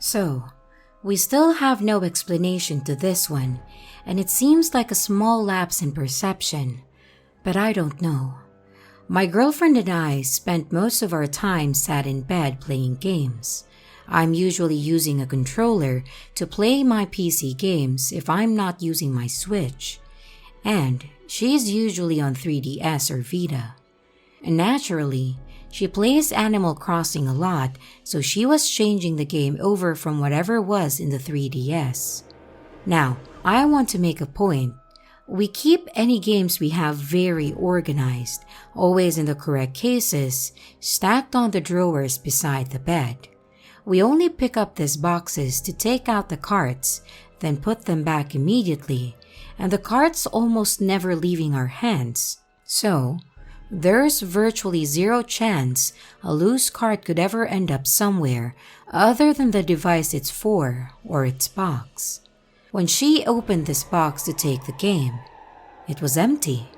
So, we still have no explanation to this one, and it seems like a small lapse in perception, but I don't know. My girlfriend and I spent most of our time sat in bed playing games. I'm usually using a controller to play my PC games if I'm not using my Switch, and she's usually on 3DS or Vita. And naturally, she plays Animal Crossing a lot, so she was changing the game over from whatever was in the 3DS. Now, I want to make a point. We keep any games we have very organized, always in the correct cases, stacked on the drawers beside the bed. We only pick up these boxes to take out the cards, then put them back immediately, and the cards almost never leaving our hands. So, there's virtually zero chance a loose card could ever end up somewhere other than the device it's for or its box. When she opened this box to take the game, it was empty.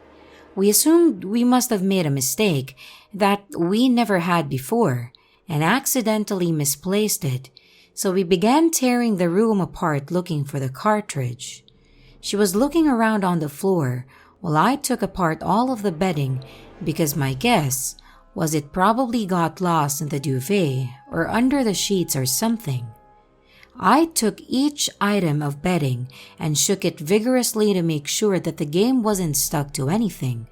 We assumed we must have made a mistake that we never had before and accidentally misplaced it, so we began tearing the room apart looking for the cartridge. She was looking around on the floor while I took apart all of the bedding because my guess was it probably got lost in the duvet or under the sheets or something. I took each item of bedding and shook it vigorously to make sure that the game wasn't stuck to anything.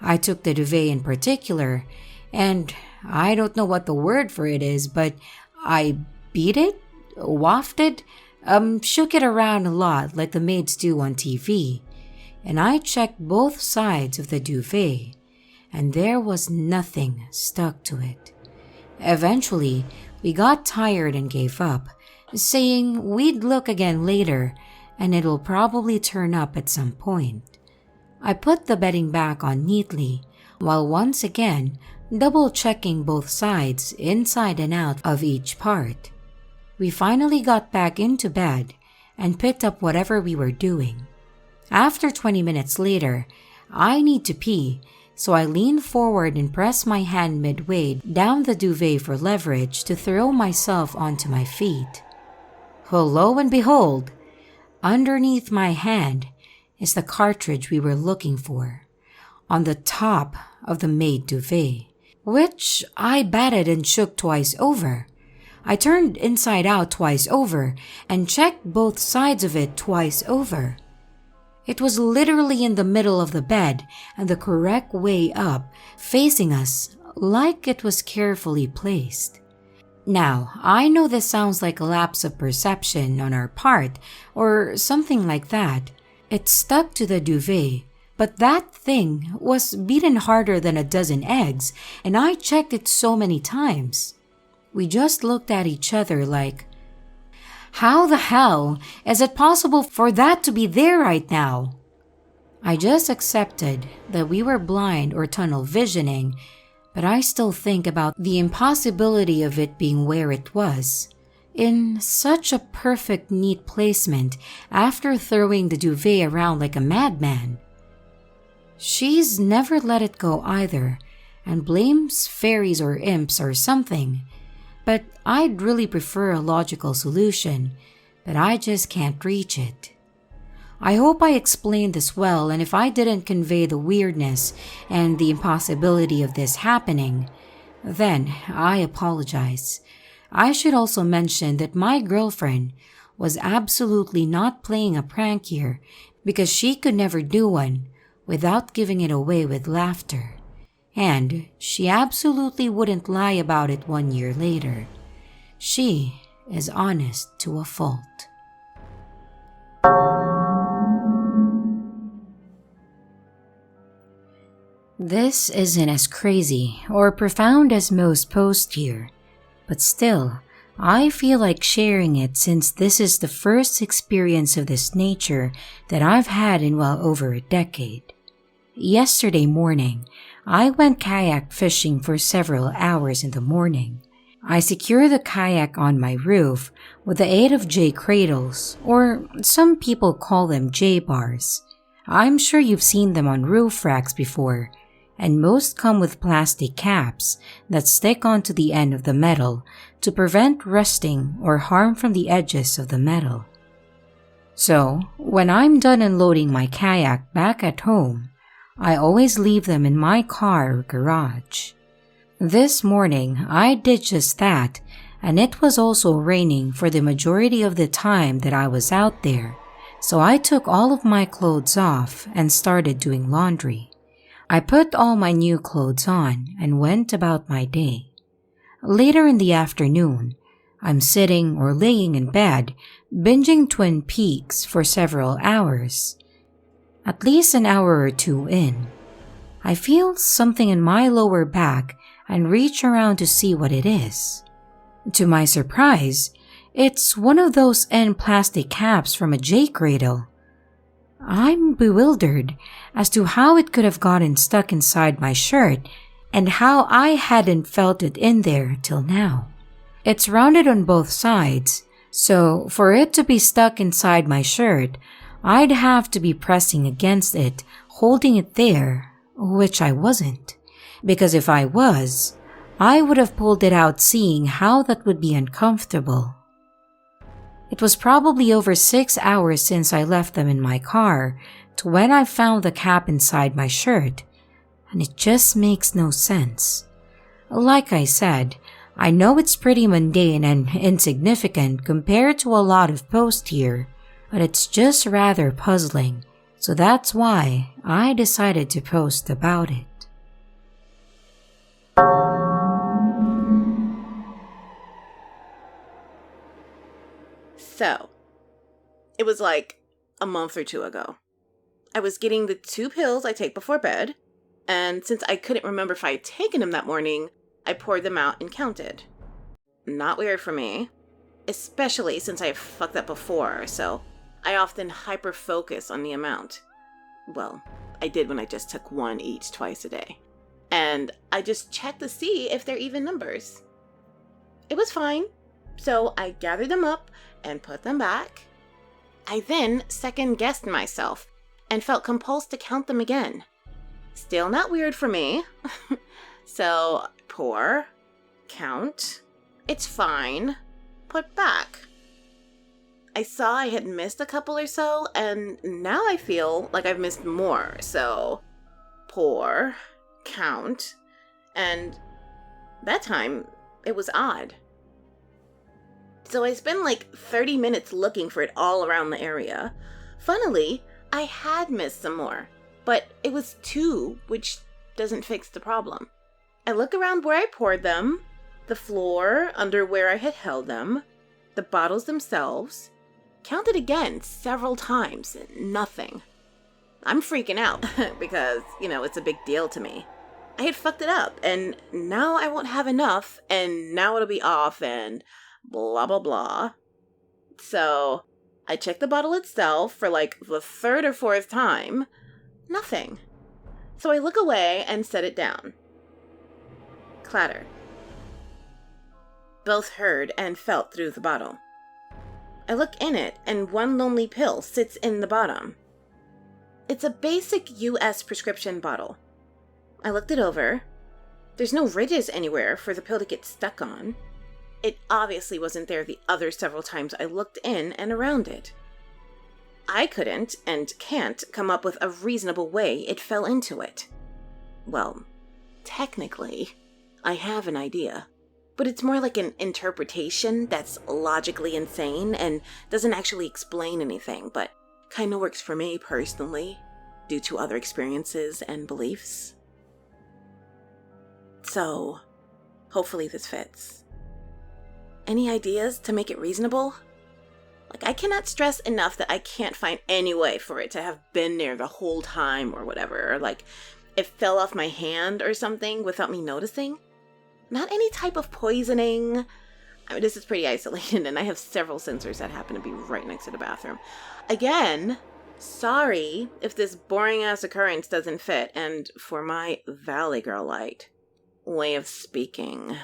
I took the duvet in particular, and I don't know what the word for it is, but I beat it, wafted, shook it around a lot like the maids do on TV, and I checked both sides of the duvet, and there was nothing stuck to it. Eventually, we got tired and gave up, saying we'd look again later and it'll probably turn up at some point. I put the bedding back on neatly, while once again double-checking both sides inside and out of each part. We finally got back into bed and picked up whatever we were doing. After 20 minutes later, I need to pee, so I leaned forward and pressed my hand midway down the duvet for leverage to throw myself onto my feet. Well, lo and behold, underneath my hand is the cartridge we were looking for, on the top of the maid duvet, which I batted and shook twice over. I turned inside out twice over and checked both sides of it twice over. It was literally in the middle of the bed and the correct way up, facing us like it was carefully placed. Now, I know this sounds like a lapse of perception on our part or something like that. It stuck to the duvet, but that thing was beaten harder than a dozen eggs, and I checked it so many times. We just looked at each other like, how the hell is it possible for that to be there right now? I just accepted that we were blind or tunnel visioning, but I still think about the impossibility of it being where it was, in such a perfect, neat placement after throwing the duvet around like a madman. She's never let it go either, and blames fairies or imps or something, but I'd really prefer a logical solution, but I just can't reach it. I hope I explained this well, and if I didn't convey the weirdness and the impossibility of this happening, then I apologize. I should also mention that my girlfriend was absolutely not playing a prank here because she could never do one without giving it away with laughter. And she absolutely wouldn't lie about it 1 year later. She is honest to a fault. This isn't as crazy or profound as most posts here, but still, I feel like sharing it since this is the first experience of this nature that I've had in well over a decade. Yesterday morning, I went kayak fishing for several hours in the morning. I secured the kayak on my roof with the aid of J-cradles, or some people call them J-bars. I'm sure you've seen them on roof racks before, and most come with plastic caps that stick onto the end of the metal to prevent rusting or harm from the edges of the metal. So, when I'm done unloading my kayak back at home, I always leave them in my car or garage. This morning, I did just that, and it was also raining for the majority of the time that I was out there, so I took all of my clothes off and started doing laundry. I put all my new clothes on and went about my day. Later in the afternoon, I'm sitting or laying in bed, binging Twin Peaks for several hours. At least an hour or two in, I feel something in my lower back and reach around to see what it is. To my surprise, it's one of those end plastic caps from a J-cradle. I'm bewildered as to how it could have gotten stuck inside my shirt and how I hadn't felt it in there till now. It's rounded on both sides, so for it to be stuck inside my shirt, I'd have to be pressing against it, holding it there, which I wasn't. Because if I was, I would have pulled it out seeing how that would be uncomfortable. It was probably over 6 hours since I left them in my car to when I found the cap inside my shirt, and it just makes no sense. Like I said, I know it's pretty mundane and insignificant compared to a lot of posts here, but it's just rather puzzling, so that's why I decided to post about it. So, it was like a month or two ago. I was getting the 2 pills I take before bed, and since I couldn't remember if I had taken them that morning, I poured them out and counted. Not weird for me, especially since I've fucked up before, so I often hyper-focus on the amount. Well, I did when I just took 1 each twice a day. And I just checked to see if they're even numbers. It was fine, so I gathered them up and put them back. I then second-guessed myself and felt compulsed to count them again. Still not weird for me. So, pour, count, it's fine, put back. I saw I had missed a couple or so, and now I feel like I've missed more, so pour, count, and that time, it was odd. So I spent like 30 minutes looking for it all around the area. Funnily, I had missed some more, but it was 2, which doesn't fix the problem. I look around where I poured them, the floor under where I had held them, the bottles themselves, counted again several times, nothing. I'm freaking out because, it's a big deal to me. I had fucked it up, and now I won't have enough, and now it'll be off, and blah, blah, blah. So, I checked the bottle itself for like the 3rd or 4th time. Nothing. So I look away and set it down. Clatter. Both heard and felt through the bottle. I look in it, and 1 lonely pill sits in the bottom. It's a basic US prescription bottle. I looked it over. There's no ridges anywhere for the pill to get stuck on. It obviously wasn't there the other several times I looked in and around it. I couldn't and can't come up with a reasonable way it fell into it. Well, technically, I have an idea, but it's more like an interpretation that's logically insane and doesn't actually explain anything, but kind of works for me personally, due to other experiences and beliefs. So, hopefully this fits. Any ideas to make it reasonable? I cannot stress enough that I can't find any way for it to have been there the whole time or whatever, or it fell off my hand or something without me noticing. Not any type of poisoning. This is pretty isolated, and I have several sensors that happen to be right next to the bathroom. Again, sorry if this boring-ass occurrence doesn't fit, and for my Valley Girl-lite way of speaking.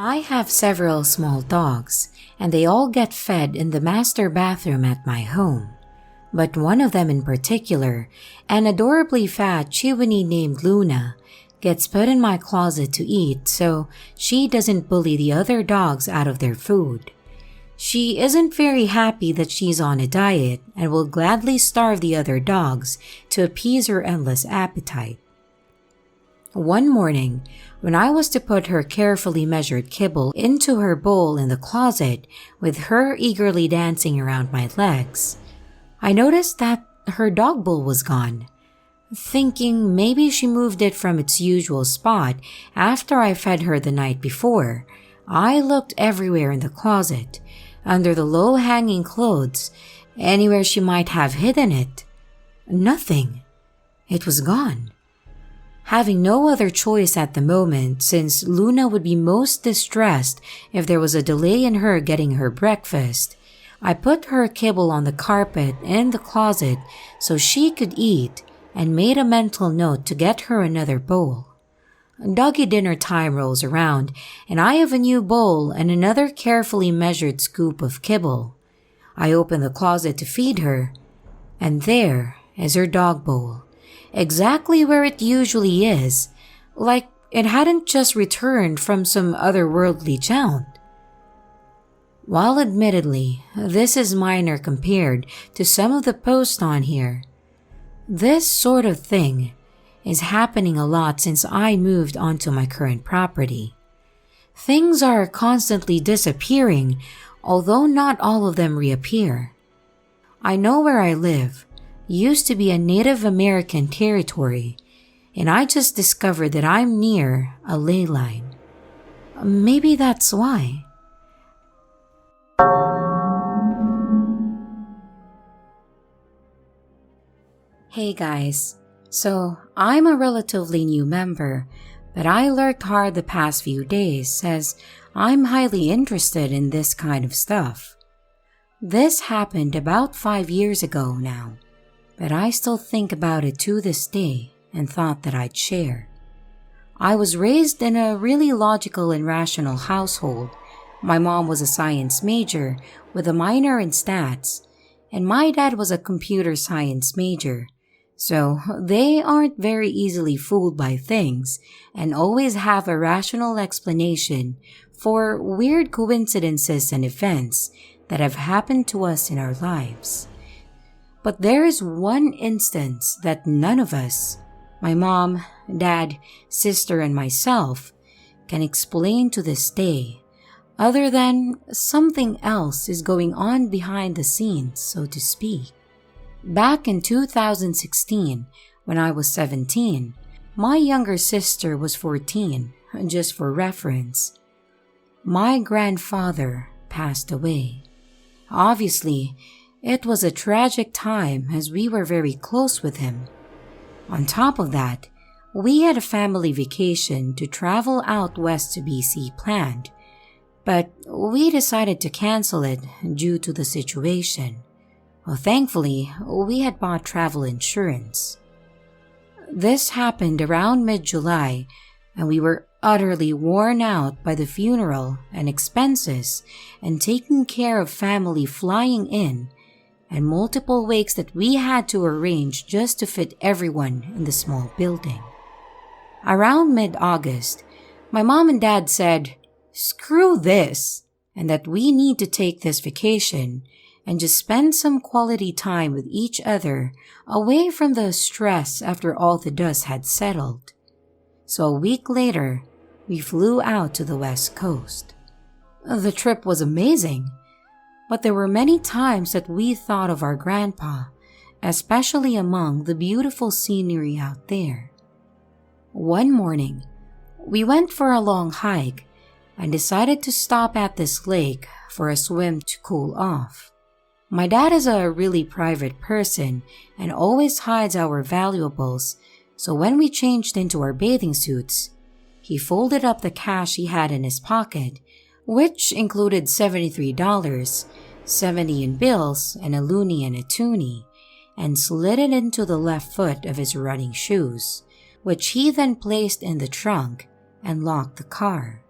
I have several small dogs, and they all get fed in the master bathroom at my home. But one of them in particular, an adorably fat Chihuahua named Luna, gets put in my closet to eat so she doesn't bully the other dogs out of their food. She isn't very happy that she's on a diet and will gladly starve the other dogs to appease her endless appetite. One morning, when I was to put her carefully measured kibble into her bowl in the closet with her eagerly dancing around my legs, I noticed that her dog bowl was gone. Thinking maybe she moved it from its usual spot after I fed her the night before, I looked everywhere in the closet, under the low-hanging clothes, anywhere she might have hidden it. Nothing. It was gone. Having no other choice at the moment, since Luna would be most distressed if there was a delay in her getting her breakfast, I put her kibble on the carpet in the closet so she could eat and made a mental note to get her another bowl. Doggy dinner time rolls around and I have a new bowl and another carefully measured scoop of kibble. I open the closet to feed her, and there is her dog bowl, exactly where it usually is, like it hadn't just returned from some otherworldly challenge. While admittedly, this is minor compared to some of the posts on here, this sort of thing is happening a lot since I moved onto my current property. Things are constantly disappearing, although not all of them reappear. I know where I live used to be a Native American territory, and I just discovered that I'm near a ley line. Maybe that's why. Hey guys, so I'm a relatively new member, but I lurked hard the past few days as I'm highly interested in this kind of stuff. This happened about 5 years ago now, but I still think about it to this day and thought that I'd share. I was raised in a really logical and rational household. My mom was a science major with a minor in stats, and my dad was a computer science major. So they aren't very easily fooled by things and always have a rational explanation for weird coincidences and events that have happened to us in our lives. But there is one instance that none of us, my mom, dad, sister, and myself, can explain to this day, other than something else is going on behind the scenes, so to speak. Back in 2016, when I was 17, my younger sister was 14, just for reference. My grandfather passed away. Obviously, it was a tragic time as we were very close with him. On top of that, we had a family vacation to travel out west to BC planned, but we decided to cancel it due to the situation. Well, thankfully, we had bought travel insurance. This happened around mid-July, and we were utterly worn out by the funeral and expenses and taking care of family flying in and multiple wakes that we had to arrange just to fit everyone in the small building. Around mid-August, my mom and dad said, "Screw this," and that we need to take this vacation and just spend some quality time with each other away from the stress after all the dust had settled. So a week later, we flew out to the West Coast. The trip was amazing, but there were many times that we thought of our grandpa, especially among the beautiful scenery out there. One morning, we went for a long hike and decided to stop at this lake for a swim to cool off. My dad is a really private person and always hides our valuables, so when we changed into our bathing suits, he folded up the cash he had in his pocket, which included $73, 70 in bills and a loonie and a toonie, and slid it into the left foot of his running shoes, which he then placed in the trunk and locked the car.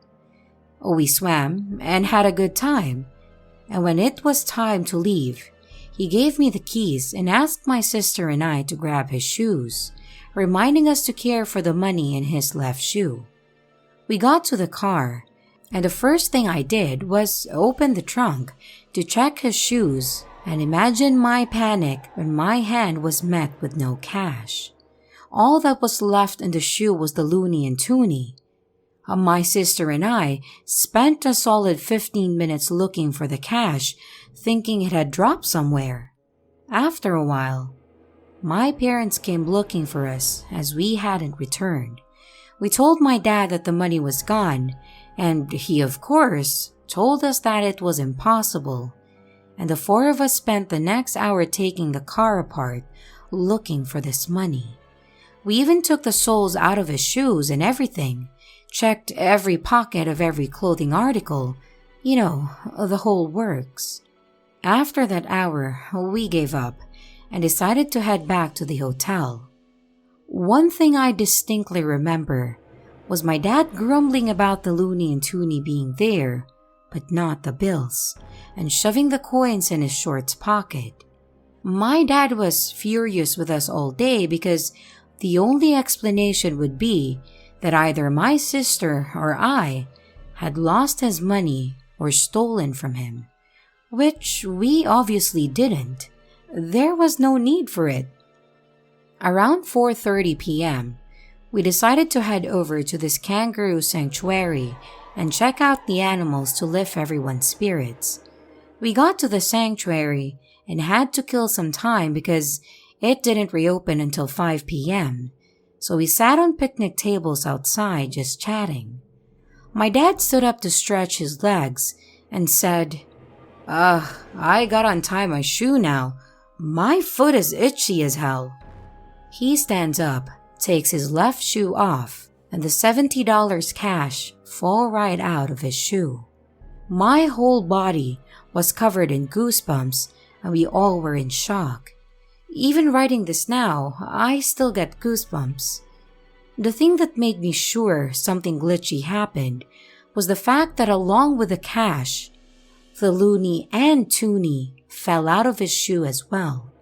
We swam and had a good time, and when it was time to leave, he gave me the keys and asked my sister and I to grab his shoes, reminding us to care for the money in his left shoe. We got to the car, and the first thing I did was open the trunk to check his shoes, and imagine my panic when my hand was met with no cash. All that was left in the shoe was the loony and toonie. My sister and I spent a solid 15 minutes looking for the cash, thinking it had dropped somewhere. After a while, my parents came looking for us as we hadn't returned. We told my dad that the money was gone, and he, of course, told us that it was impossible. And the four of us spent the next hour taking the car apart, looking for this money. We even took the soles out of his shoes and everything, checked every pocket of every clothing article, the whole works. After that hour, we gave up and decided to head back to the hotel. One thing I distinctly remember was my dad grumbling about the loony and toonie being there, but not the bills, and shoving the coins in his shorts pocket. My dad was furious with us all day because the only explanation would be that either my sister or I had lost his money or stolen from him, which we obviously didn't. There was no need for it. Around 4:30 p.m., we decided to head over to this kangaroo sanctuary and check out the animals to lift everyone's spirits. We got to the sanctuary and had to kill some time because it didn't reopen until 5 p.m., so we sat on picnic tables outside just chatting. My dad stood up to stretch his legs and said, I gotta untie my shoe now. My foot is itchy as hell. He stands up, takes his left shoe off, and the $70 cash fall right out of his shoe. My whole body was covered in goosebumps, and we all were in shock. Even writing this now, I still get goosebumps. The thing that made me sure something glitchy happened was the fact that along with the cash, the loony and toonie fell out of his shoe as well.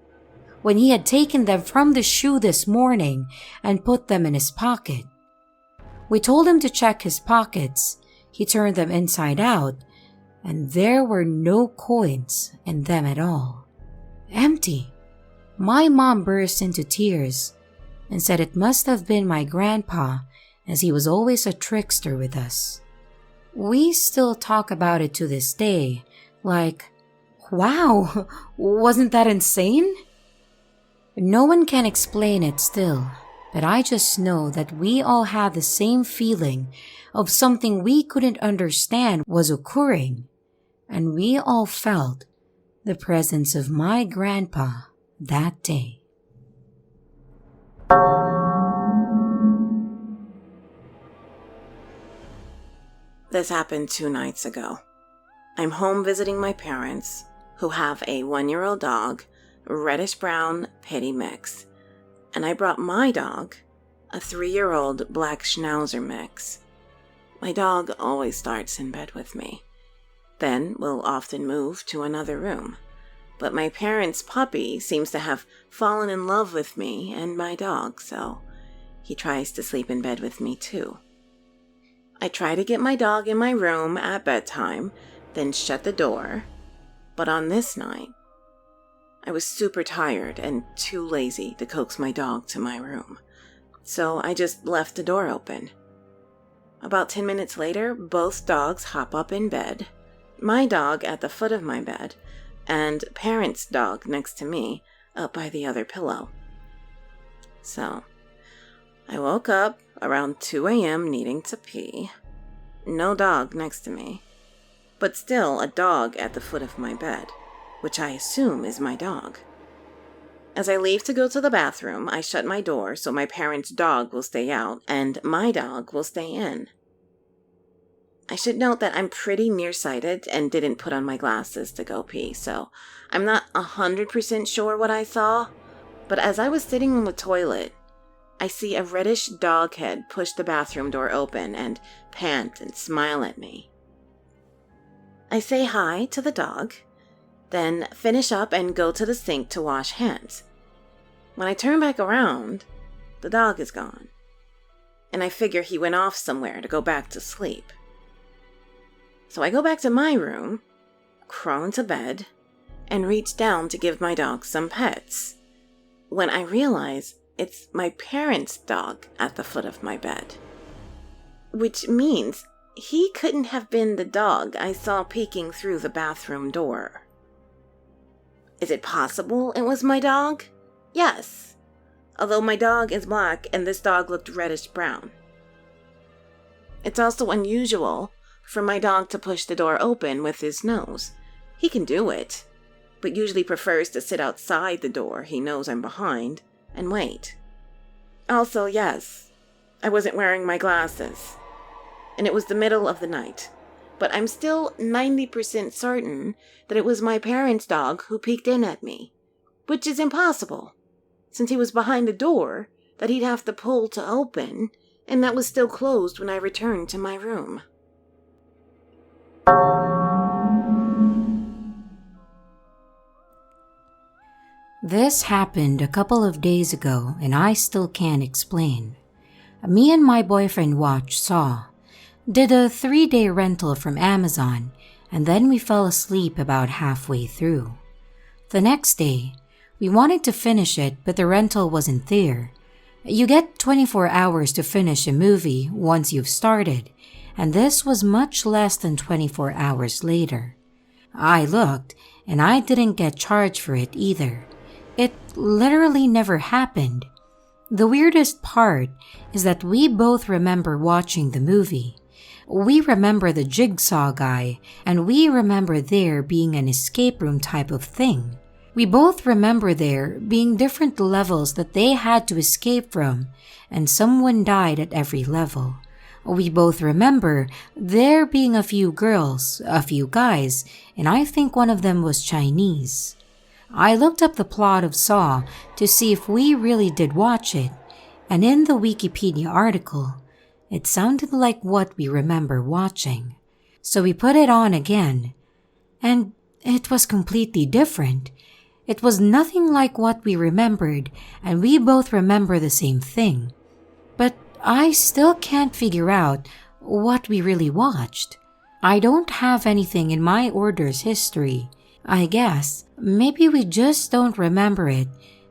When he had taken them from the shoe this morning and put them in his pocket. We told him to check his pockets. He turned them inside out, and there were no coins in them at all. Empty. My mom burst into tears and said it must have been my grandpa, as he was always a trickster with us. We still talk about it to this day, like, wow, wasn't that insane? No one can explain it still, but I just know that we all had the same feeling of something we couldn't understand was occurring, and we all felt the presence of my grandpa that day. This happened 2 nights ago. I'm home visiting my parents, who have a 1-year-old dog, reddish-brown pitty mix, and I brought my dog, a 3-year-old black schnauzer mix. My dog always starts in bed with me. Then we'll often move to another room. But my parents' puppy seems to have fallen in love with me and my dog, so he tries to sleep in bed with me too. I try to get my dog in my room at bedtime, then shut the door. But on this night, I was super tired and too lazy to coax my dog to my room, so I just left the door open. About 10 minutes later, both dogs hop up in bed, my dog at the foot of my bed, and parents' dog next to me up by the other pillow. So, I woke up around 2 a.m. needing to pee. No dog next to me, but still a dog at the foot of my bed, which I assume is my dog. As I leave to go to the bathroom, I shut my door so my parents' dog will stay out and my dog will stay in. I should note that I'm pretty nearsighted and didn't put on my glasses to go pee, so I'm not 100% sure what I saw, but as I was sitting on the toilet, I see a reddish dog head push the bathroom door open and pant and smile at me. I say hi to the dog, then finish up and go to the sink to wash hands. When I turn back around, the dog is gone, and I figure he went off somewhere to go back to sleep. So I go back to my room, crawl into bed, and reach down to give my dog some pets, when I realize it's my parents' dog at the foot of my bed. Which means he couldn't have been the dog I saw peeking through the bathroom door. Is it possible it was my dog? Yes, although my dog is black and this dog looked reddish-brown. It's also unusual for my dog to push the door open with his nose. He can do it, but usually prefers to sit outside the door he knows I'm behind and wait. Also, yes, I wasn't wearing my glasses, and it was the middle of the night, but I'm still 90% certain that it was my parents' dog who peeked in at me, which is impossible, since he was behind a door that he'd have to pull to open, and that was still closed when I returned to my room. This happened a couple of days ago, and I still can't explain. Me and my boyfriend watched Saw, did a 3-day rental from Amazon, and then we fell asleep about halfway through. The next day, we wanted to finish it, but the rental wasn't there. You get 24 hours to finish a movie once you've started, and this was much less than 24 hours later. I looked, and I didn't get charged for it either. It literally never happened. The weirdest part is that we both remember watching the movie. We remember the jigsaw guy, and we remember there being an escape room type of thing. We both remember there being different levels that they had to escape from, and someone died at every level. We both remember there being a few girls, a few guys, and I think one of them was Chinese. I looked up the plot of Saw to see if we really did watch it, and in the Wikipedia article, it sounded like what we remember watching. So we put it on again, and it was completely different. It was nothing like what we remembered, and we both remember the same thing. But I still can't figure out what we really watched. I don't have anything in my order's history. I guess maybe we just don't remember it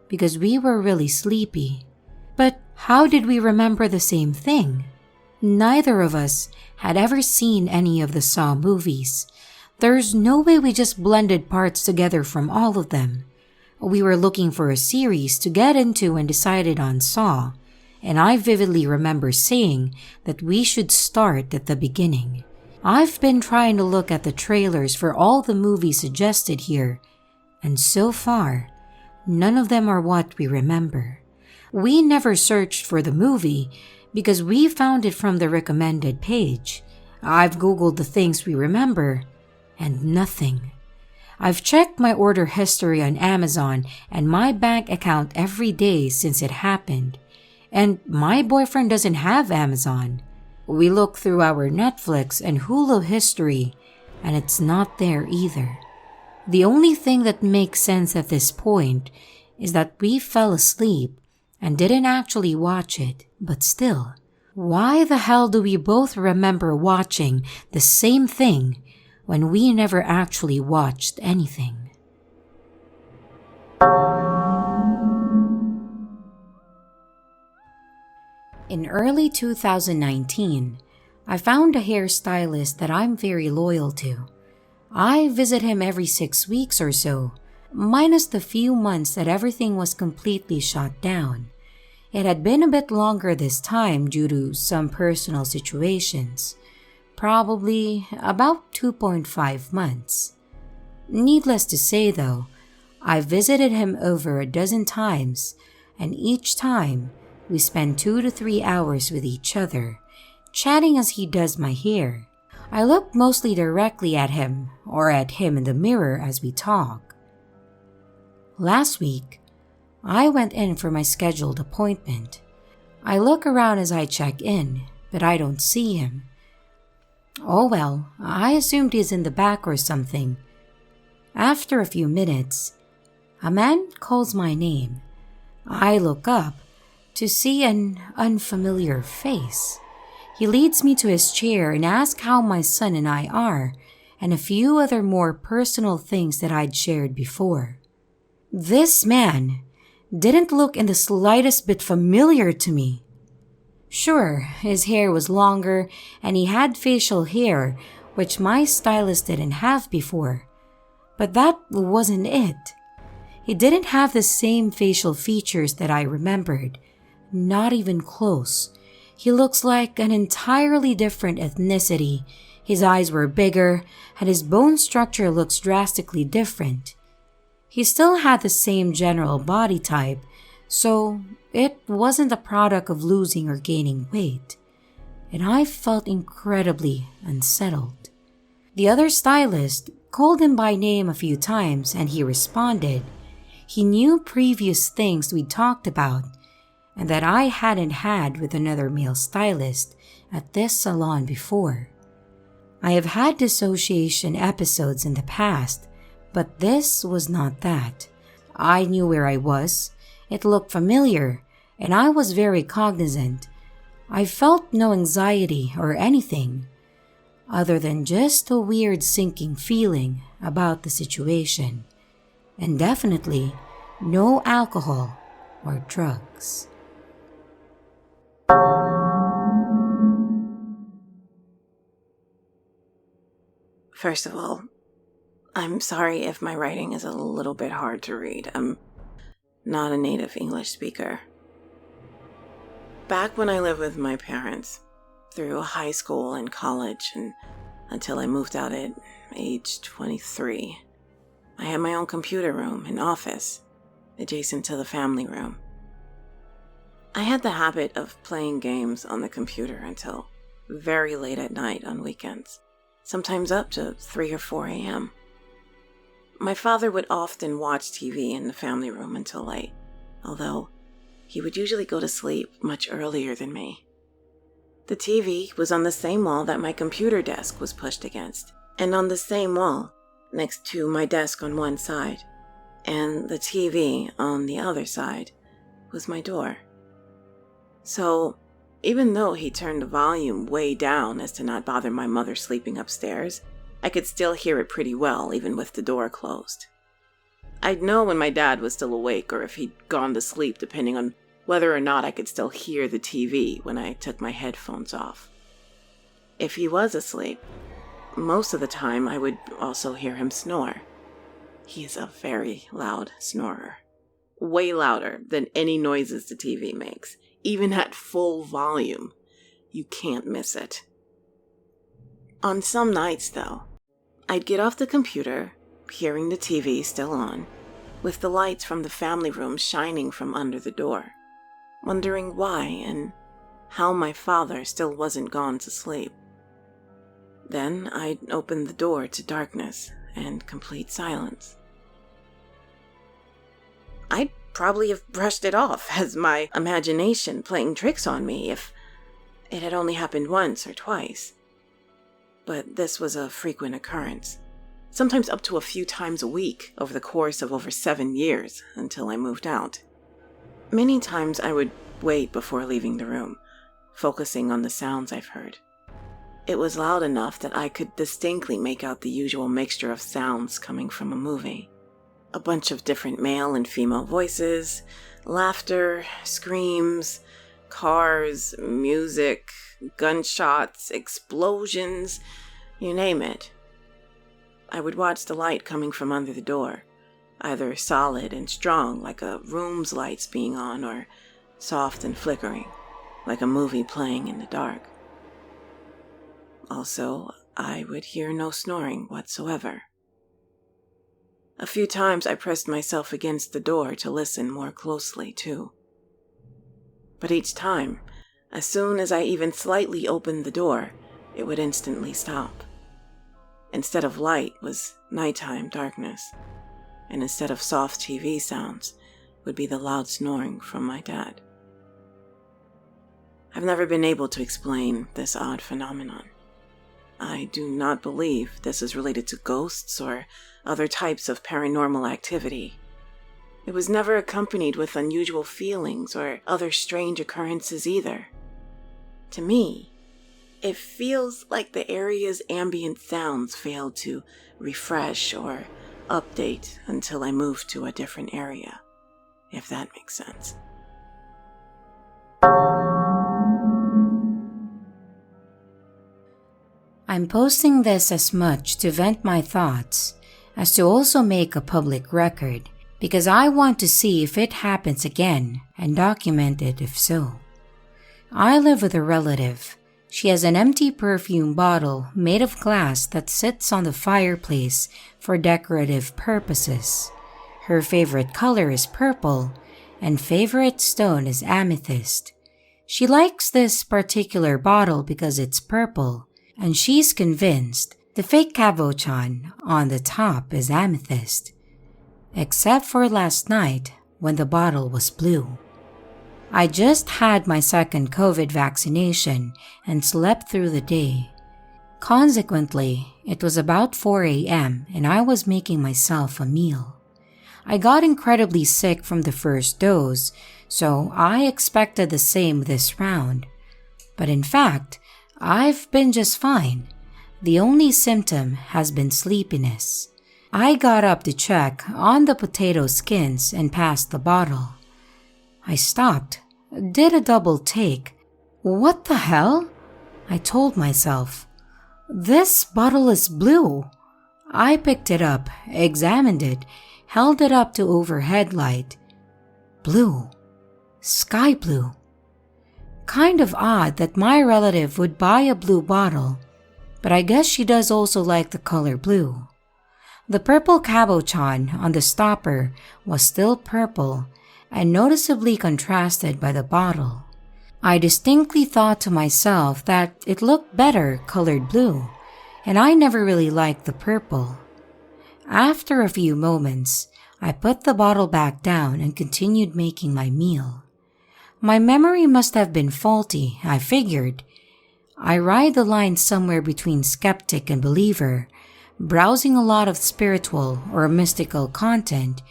because we were really sleepy. But how did we remember the same thing? Neither of us had ever seen any of the Saw movies. There's no way we just blended parts together from all of them. We were looking for a series to get into and decided on Saw, and I vividly remember saying that we should start at the beginning. I've been trying to look at the trailers for all the movies suggested here, and so far, none of them are what we remember. We never searched for the movie because we found it from the recommended page. I've Googled the things we remember, and nothing. I've checked my order history on Amazon and my bank account every day since it happened, and my boyfriend doesn't have Amazon. We look through our Netflix and Hulu history, and it's not there either. The only thing that makes sense at this point is that we fell asleep and didn't actually watch it, but still, why the hell do we both remember watching the same thing when we never actually watched anything? In early 2019, I found a hairstylist that I'm very loyal to. I visit him every 6 weeks or so, minus the few months that everything was completely shut down. It had been a bit longer this time due to some personal situations, probably about 2.5 months. Needless to say though, I visited him over a dozen times, and each time, we spend 2 to 3 hours with each other, chatting as he does my hair. I look mostly directly at him or at him in the mirror as we talk. Last week, I went in for my scheduled appointment. I look around as I check in, but I don't see him. Oh well, I assumed he's in the back or something. After a few minutes, a man calls my name. I look up to see an unfamiliar face. He leads me to his chair and asks how my son and I are, and a few other more personal things that I'd shared before. This man didn't look in the slightest bit familiar to me. Sure, his hair was longer and he had facial hair, which my stylist didn't have before. But that wasn't it. He didn't have the same facial features that I remembered. Not even close. He looks like an entirely different ethnicity. His eyes were bigger, and his bone structure looks drastically different. He still had the same general body type, so it wasn't a product of losing or gaining weight. And I felt incredibly unsettled. The other stylist called him by name a few times, and he responded. He knew previous things we talked about, and that I hadn't had with another male stylist at this salon before. I have had dissociation episodes in the past, but this was not that. I knew where I was, it looked familiar, and I was very cognizant. I felt no anxiety or anything, other than just a weird sinking feeling about the situation, and definitely no alcohol or drugs. First of all, I'm sorry if my writing is a little bit hard to read. I'm not a native English speaker. Back when I lived with my parents, through high school and college, and until I moved out at age 23, I had my own computer room and office, adjacent to the family room. I had the habit of playing games on the computer until very late at night on weekends, sometimes up to 3 or 4 a.m. My father would often watch TV in the family room until late, although he would usually go to sleep much earlier than me. The TV was on the same wall that my computer desk was pushed against, and on the same wall, next to my desk on one side, and the TV on the other side, was my door. So, even though he turned the volume way down as to not bother my mother sleeping upstairs, I could still hear it pretty well, even with the door closed. I'd know when my dad was still awake or if he'd gone to sleep, depending on whether or not I could still hear the TV when I took my headphones off. If he was asleep, most of the time I would also hear him snore. He is a very loud snorer. Way louder than any noises the TV makes. Even at full volume, you can't miss it. On some nights, though, I'd get off the computer, hearing the TV still on, with the lights from the family room shining from under the door, wondering why and how my father still wasn't gone to sleep. Then I'd open the door to darkness and complete silence. I'd probably have brushed it off as my imagination playing tricks on me if it had only happened once or twice. But this was a frequent occurrence, sometimes up to a few times a week over the course of over 7 years until I moved out. Many times I would wait before leaving the room, focusing on the sounds I've heard. It was loud enough that I could distinctly make out the usual mixture of sounds coming from a movie. A bunch of different male and female voices, laughter, screams, cars, music, gunshots, explosions, you name it. I would watch the light coming from under the door, either solid and strong like a room's lights being on, or soft and flickering like a movie playing in the dark. Also, I would hear no snoring whatsoever. A few times I pressed myself against the door to listen more closely, too. But each time, as soon as I even slightly opened the door, it would instantly stop. Instead of light was nighttime darkness, and instead of soft TV sounds would be the loud snoring from my dad. I've never been able to explain this odd phenomenon. I do not believe this is related to ghosts or other types of paranormal activity. It was never accompanied with unusual feelings or other strange occurrences either. To me, it feels like the area's ambient sounds failed to refresh or update until I moved to a different area, if that makes sense. I'm posting this as much to vent my thoughts as to also make a public record, because I want to see if it happens again and document it if so. I live with a relative. She has an empty perfume bottle made of glass that sits on the fireplace for decorative purposes. Her favorite color is purple, and favorite stone is amethyst. She likes this particular bottle because it's purple, and she's convinced the fake cabochon on the top is amethyst. Except for last night when the bottle was blue. I just had my second COVID vaccination and slept through the day. Consequently, it was about 4 a.m. and I was making myself a meal. I got incredibly sick from the first dose, so I expected the same this round. But in fact, I've been just fine. The only symptom has been sleepiness. I got up to check on the potato skins and passed the bottle. I stopped, did a double take. What the hell? I told myself. This bottle is blue. I picked it up, examined it, held it up to overhead light. Blue. Sky blue. Kind of odd that my relative would buy a blue bottle, but I guess she does also like the color blue. The purple cabochon on the stopper was still purple and noticeably contrasted by the bottle. I distinctly thought to myself that it looked better colored blue, and I never really liked the purple. After a few moments, I put the bottle back down and continued making my meal. My memory must have been faulty, I figured. I ride the line somewhere between skeptic and believer, browsing a lot of spiritual or mystical content,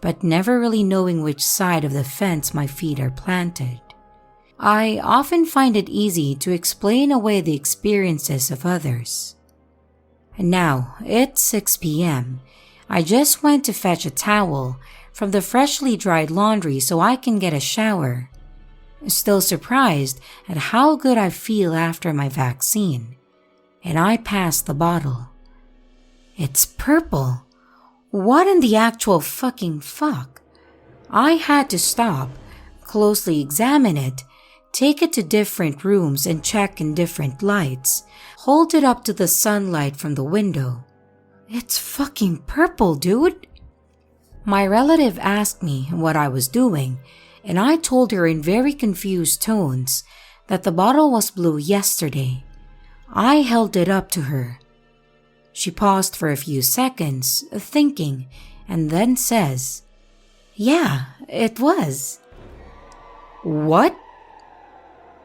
but never really knowing which side of the fence my feet are planted. I often find it easy to explain away the experiences of others. And now, it's 6 p.m. I just went to fetch a towel from the freshly dried laundry so I can get a shower. Still surprised at how good I feel after my vaccine. And I passed the bottle. It's purple. What in the actual fucking fuck? I had to stop, closely examine it, take it to different rooms and check in different lights, hold it up to the sunlight from the window. It's fucking purple, dude. My relative asked me what I was doing, and I told her in very confused tones that the bottle was blue yesterday. I held it up to her. She paused for a few seconds, thinking, and then says, "Yeah, it was." What?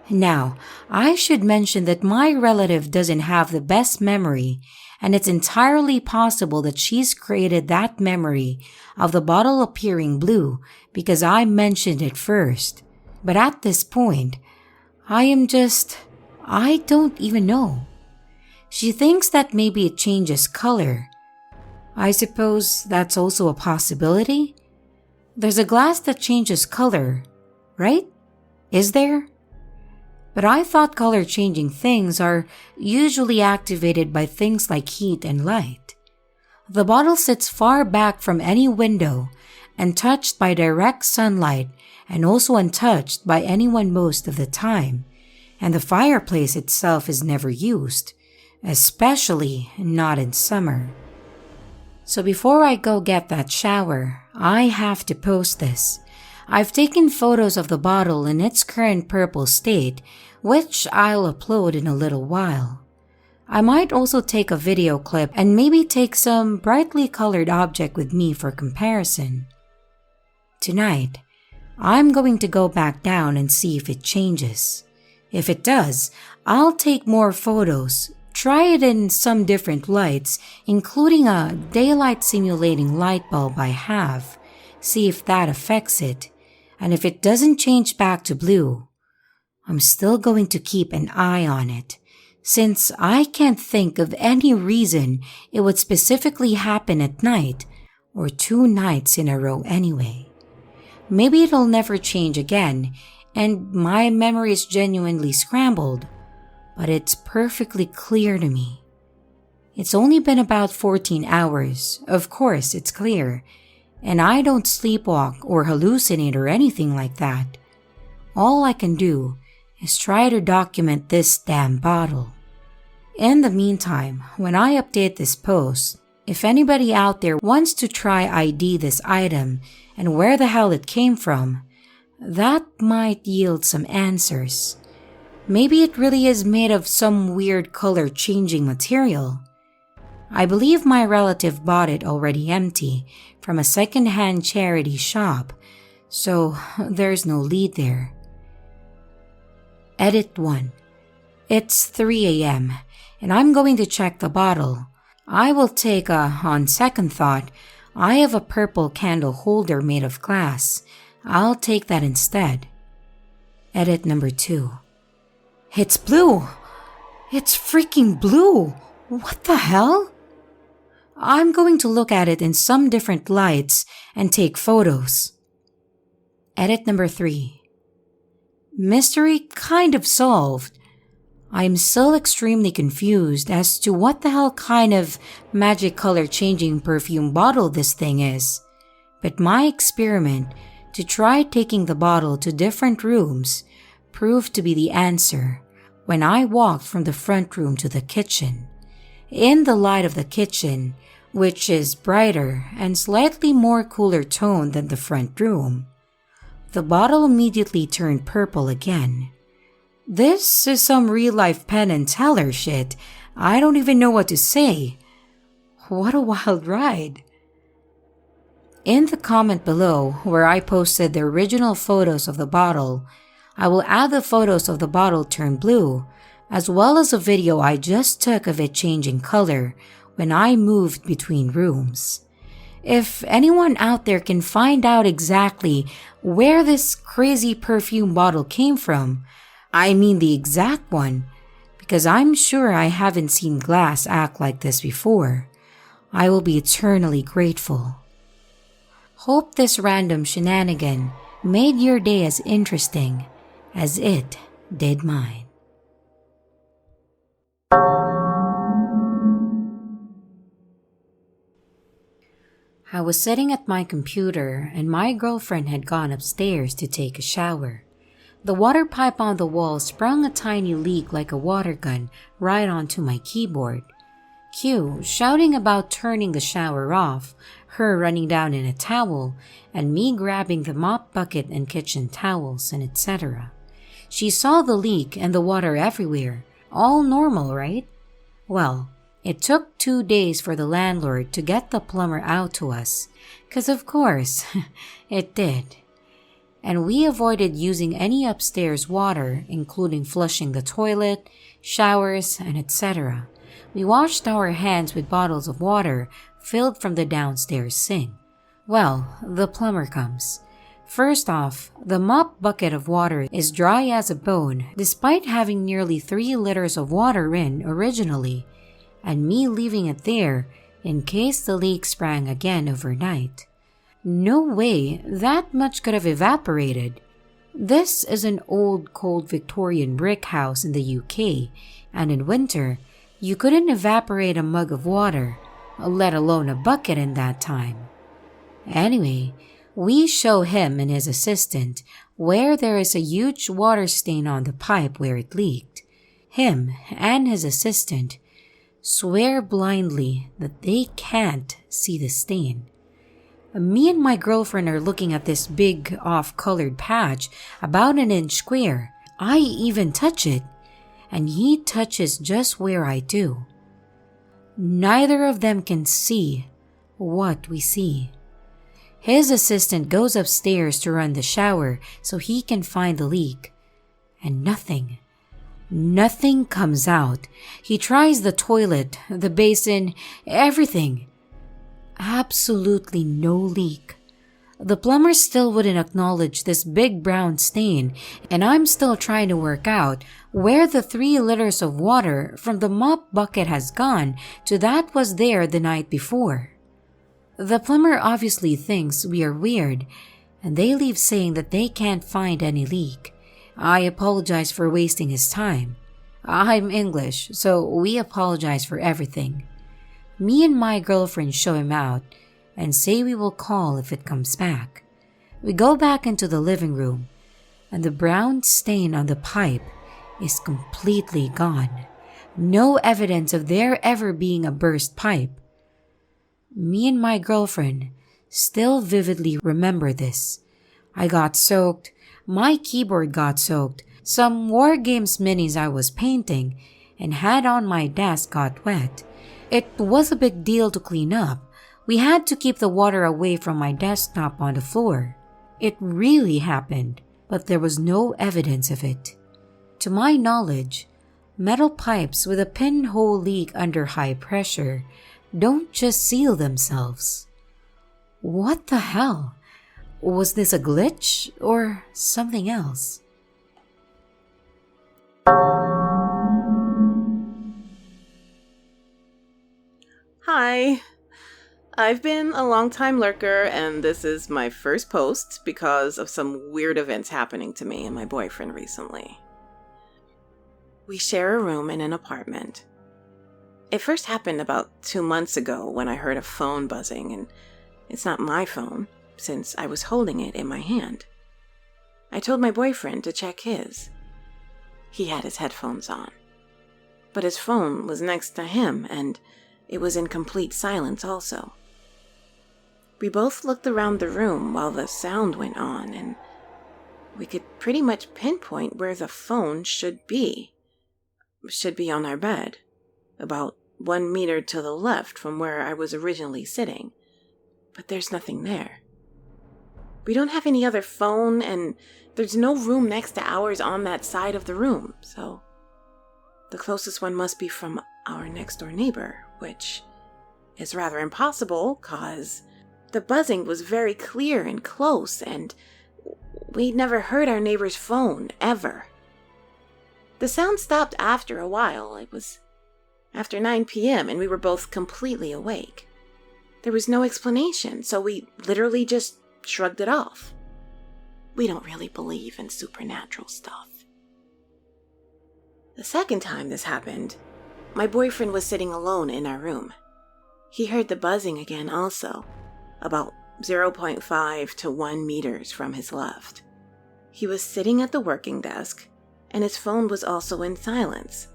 Now, I should mention that my relative doesn't have the best memory, and it's entirely possible that she's created that memory of the bottle appearing blue because I mentioned it first. But at this point, I don't even know. She thinks that maybe it changes color. I suppose that's also a possibility. There's a glass that changes color, right? Is there? But I thought color-changing things are usually activated by things like heat and light. The bottle sits far back from any window, untouched by direct sunlight and also untouched by anyone most of the time, and the fireplace itself is never used, especially not in summer. So before I go get that shower, I have to post this. I've taken photos of the bottle in its current purple state, which I'll upload in a little while. I might also take a video clip and maybe take some brightly colored object with me for comparison. Tonight, I'm going to go back down and see if it changes. If it does, I'll take more photos, try it in some different lights, including a daylight simulating light bulb I have. See if that affects it. And if it doesn't change back to blue, I'm still going to keep an eye on it, since I can't think of any reason it would specifically happen at night, or 2 nights in a row anyway. Maybe it'll never change again, and my memory is genuinely scrambled, but it's perfectly clear to me. It's only been about 14 hours, of course it's clear, and I don't sleepwalk or hallucinate or anything like that. All I can do is try to document this damn bottle. In the meantime, when I update this post, if anybody out there wants to try ID this item and where the hell it came from, that might yield some answers. Maybe it really is made of some weird color-changing material. I believe my relative bought it already empty from a second-hand charity shop, so there's no lead there. Edit 1. It's 3 a.m. and I'm going to check the bottle. I will take on second thought, I have a purple candle holder made of glass. I'll take that instead. Edit number 2. It's blue! It's freaking blue! What the hell? I'm going to look at it in some different lights and take photos. Edit number 3. Mystery kind of solved. I'm still extremely confused as to what the hell kind of magic color changing perfume bottle this thing is, but my experiment to try taking the bottle to different rooms proved to be the answer when I walked from the front room to the kitchen. In the light of the kitchen, which is brighter and slightly more cooler toned than the front room, the bottle immediately turned purple again. This is some real-life Penn and Teller shit. I don't even know what to say. What a wild ride. In the comment below, where I posted the original photos of the bottle, I will add the photos of the bottle turned blue, as well as a video I just took of it changing color when I moved between rooms. If anyone out there can find out exactly where this crazy perfume bottle came from, I mean the exact one, because I'm sure I haven't seen glass act like this before, I will be eternally grateful. Hope this random shenanigan made your day as interesting as it did mine. I was sitting at my computer and my girlfriend had gone upstairs to take a shower. The water pipe on the wall sprung a tiny leak like a water gun right onto my keyboard. Q shouting about turning the shower off, her running down in a towel, and me grabbing the mop bucket and kitchen towels and etc. She saw the leak and the water everywhere. All normal, right? Well, it took 2 days for the landlord to get the plumber out to us, 'cause of course, it did. And we avoided using any upstairs water, including flushing the toilet, showers, and etc. We washed our hands with bottles of water filled from the downstairs sink. Well, the plumber comes. First off, the mop bucket of water is dry as a bone despite having nearly 3 liters of water in originally, and me leaving it there in case the leak sprang again overnight. No way that much could have evaporated. This is an old cold Victorian brick house in the UK, and in winter, you couldn't evaporate a mug of water, let alone a bucket in that time. Anyway, we show him and his assistant where there is a huge water stain on the pipe where it leaked. Him and his assistant swear blindly that they can't see the stain. Me and my girlfriend are looking at this big off-colored patch about 1 inch square. I even touch it, and he touches just where I do. Neither of them can see what we see. His assistant goes upstairs to run the shower so he can find the leak, and nothing, Nothing comes out. He tries the toilet, the basin, everything. Absolutely no leak. The plumber still wouldn't acknowledge this big brown stain, and I'm still trying to work out where the 3 liters of water from the mop bucket has gone to that was there the night before. The plumber obviously thinks we are weird, and they leave saying that they can't find any leak. I apologize for wasting his time. I'm English, so we apologize for everything. Me and my girlfriend show him out and say we will call if it comes back. We go back into the living room, and the brown stain on the pipe is completely gone. No evidence of there ever being a burst pipe. Me and my girlfriend still vividly remember this. I got soaked, my keyboard got soaked, some War Games minis I was painting and had on my desk got wet. It was a big deal to clean up. We had to keep the water away from my desktop on the floor. It really happened, but there was no evidence of it. To my knowledge, metal pipes with a pinhole leak under high pressure don't just seal themselves. What the hell? Was this a glitch or something else? Hi. I've been a long-time lurker, and this is my first post because of some weird events happening to me and my boyfriend recently. We share a room in an apartment. It first happened about 2 months ago when I heard a phone buzzing, and it's not my phone since I was holding it in my hand. I told my boyfriend to check his. He had his headphones on, but his phone was next to him, and it was in complete silence also. We both looked around the room while the sound went on, and we could pretty much pinpoint where the phone should be. Should be on our bed, about 1 meter to the left from where I was originally sitting. But there's nothing there. We don't have any other phone, and there's no room next to ours on that side of the room, so the closest one must be from our next door neighbor, which is rather impossible cause the buzzing was very clear and close, and we'd never heard our neighbor's phone, ever. The sound stopped after a while. It was after 9 p.m. and we were both completely awake. There was no explanation, so we literally just shrugged it off. We don't really believe in supernatural stuff. The second time this happened, my boyfriend was sitting alone in our room. He heard the buzzing again also, about 0.5 to 1 meters from his left. He was sitting at the working desk, and his phone was also in silence.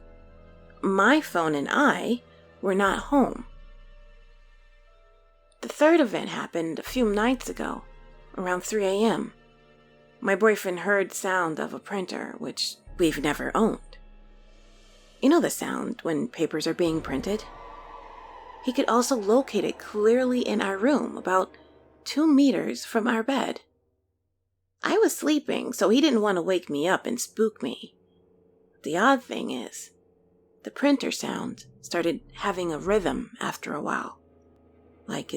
My phone and I were not home. The third event happened a few nights ago, around 3 a.m. My boyfriend heard sound of a printer, which we've never owned. You know the sound when papers are being printed? He could also locate it clearly in our room, about 2 meters from our bed. I was sleeping, so he didn't want to wake me up and spook me. The odd thing is, the printer sound started having a rhythm after a while, like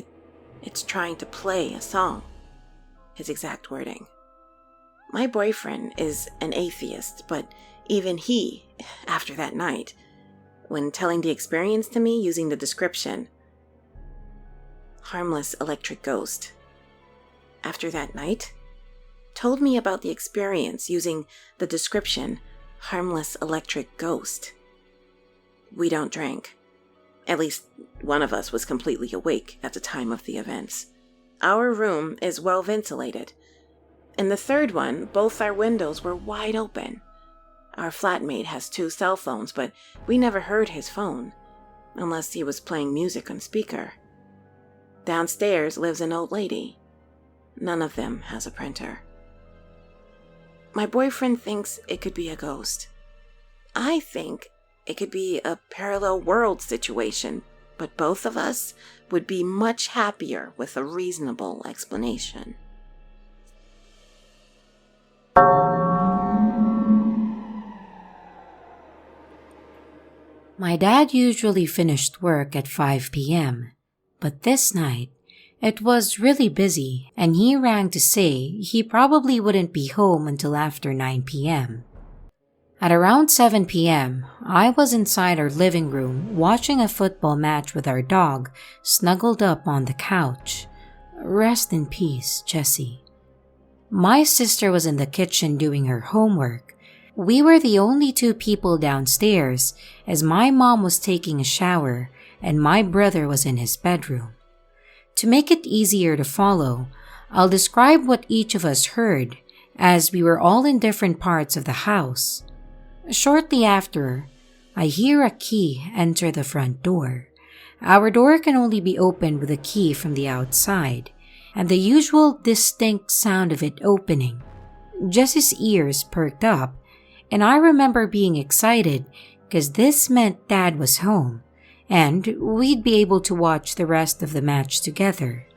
it's trying to play a song. His exact wording. My boyfriend is an atheist, but even he, after that night, when telling the experience to me using the description, harmless electric ghost, after that night, told me about the experience using the description, harmless electric ghost. We don't drink. At least one of us was completely awake at the time of the events. Our room is well ventilated. In the third one, both our windows were wide open. Our flatmate has 2 cell phones, but we never heard his phone, unless he was playing music on speaker. Downstairs lives an old lady. None of them has a printer. My boyfriend thinks it could be a ghost. I think it could be a parallel world situation, but both of us would be much happier with a reasonable explanation. My dad usually finished work at 5 p.m., but this night, it was really busy and he rang to say he probably wouldn't be home until after 9 p.m. At around 7 p.m., I was inside our living room watching a football match with our dog snuggled up on the couch. Rest in peace, Jessie. My sister was in the kitchen doing her homework. We were the only two people downstairs as my mom was taking a shower and my brother was in his bedroom. To make it easier to follow, I'll describe what each of us heard as we were all in different parts of the house. Shortly after, I hear a key enter the front door. Our door can only be opened with a key from the outside, and the usual distinct sound of it opening. Jessie's ears perked up, and I remember being excited because this meant Dad was home, and we'd be able to watch the rest of the match together.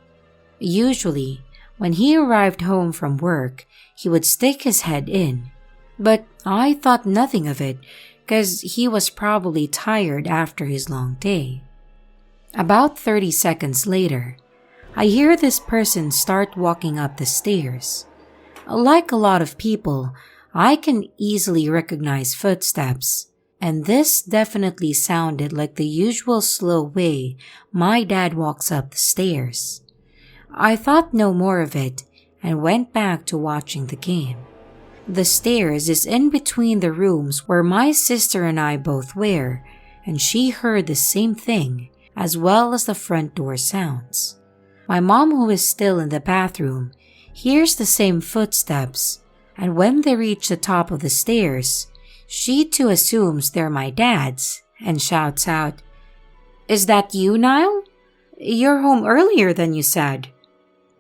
Usually, when he arrived home from work, he would stick his head in, but I thought nothing of it because he was probably tired after his long day. About 30 seconds later, I hear this person start walking up the stairs. Like a lot of people, I can easily recognize footsteps, and this definitely sounded like the usual slow way my dad walks up the stairs. I thought no more of it and went back to watching the game. The stairs is in between the rooms where my sister and I both were, and she heard the same thing as well as the front door sounds. My mom, who is still in the bathroom, hears the same footsteps, and when they reach the top of the stairs, she too assumes they're my dad's and shouts out, "Is that you, Niall? You're home earlier than you said,"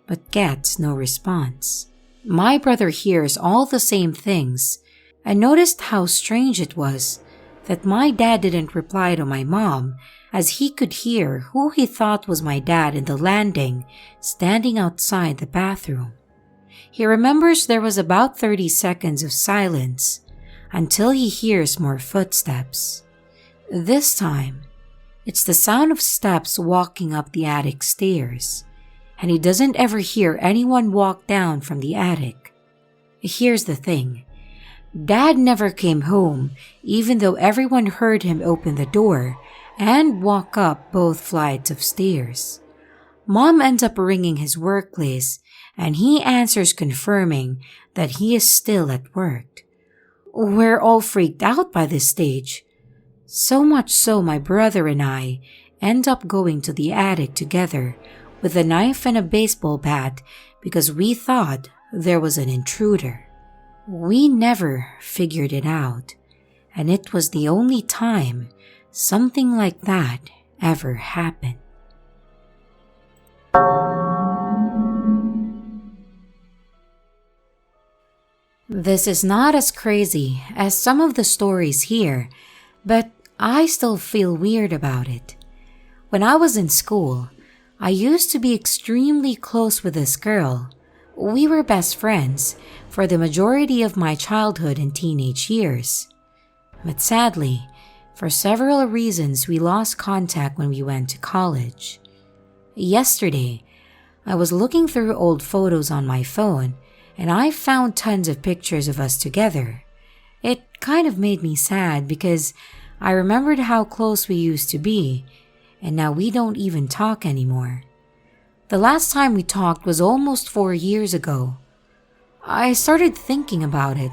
but gets no response. My brother hears all the same things and noticed how strange it was that my dad didn't reply to my mom, as he could hear who he thought was my dad in the landing standing outside the bathroom. He remembers there was about 30 seconds of silence until he hears more footsteps. This time, it's the sound of steps walking up the attic stairs, and he doesn't ever hear anyone walk down from the attic. Here's the thing. Dad never came home, even though everyone heard him open the door and walk up both flights of stairs. Mom ends up ringing his workplace, and he answers confirming that he is still at work. We're all freaked out by this stage. So much so my brother and I end up going to the attic together with a knife and a baseball bat because we thought there was an intruder. We never figured it out, and it was the only time something like that ever happened. This is not as crazy as some of the stories here, but I still feel weird about it. When I was in school, I used to be extremely close with this girl. We were best friends for the majority of my childhood and teenage years. But sadly, for several reasons, we lost contact when we went to college. Yesterday, I was looking through old photos on my phone and I found tons of pictures of us together. It kind of made me sad because I remembered how close we used to be, and now we don't even talk anymore. The last time we talked was almost 4 years ago. I started thinking about it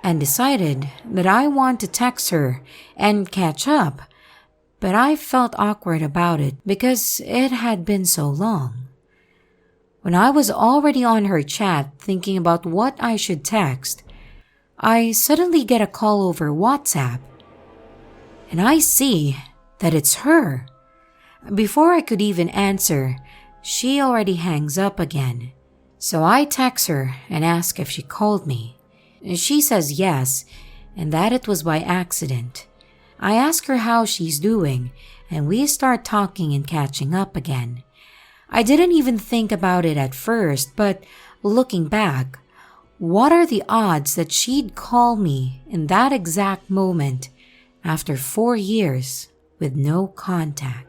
and decided that I want to text her and catch up, but I felt awkward about it because it had been so long. When I was already on her chat thinking about what I should text, I suddenly get a call over WhatsApp, and I see that it's her. Before I could even answer, she already hangs up again. So I text her and ask if she called me. She says yes, and that it was by accident. I ask her how she's doing, and we start talking and catching up again. I didn't even think about it at first, but looking back, what are the odds that she'd call me in that exact moment after 4 years with no contact.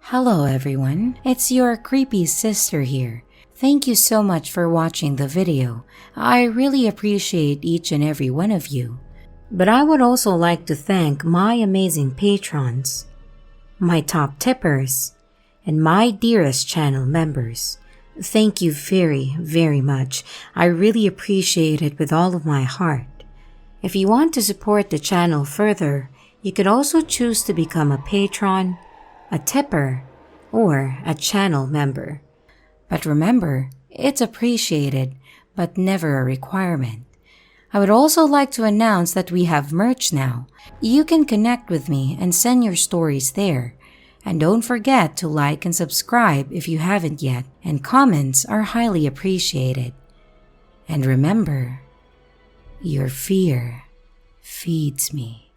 Hello everyone, it's your creepy sister here. Thank you so much for watching the video. I really appreciate each and every one of you. But I would also like to thank my amazing patrons, my top tippers, and my dearest channel members. Thank you very, very much. I really appreciate it with all of my heart. If you want to support the channel further, you could also choose to become a patron, a tipper, or a channel member. But remember, it's appreciated, but never a requirement. I would also like to announce that we have merch now. You can connect with me and send your stories there. And don't forget to like and subscribe if you haven't yet, and comments are highly appreciated. And remember, your fear feeds me.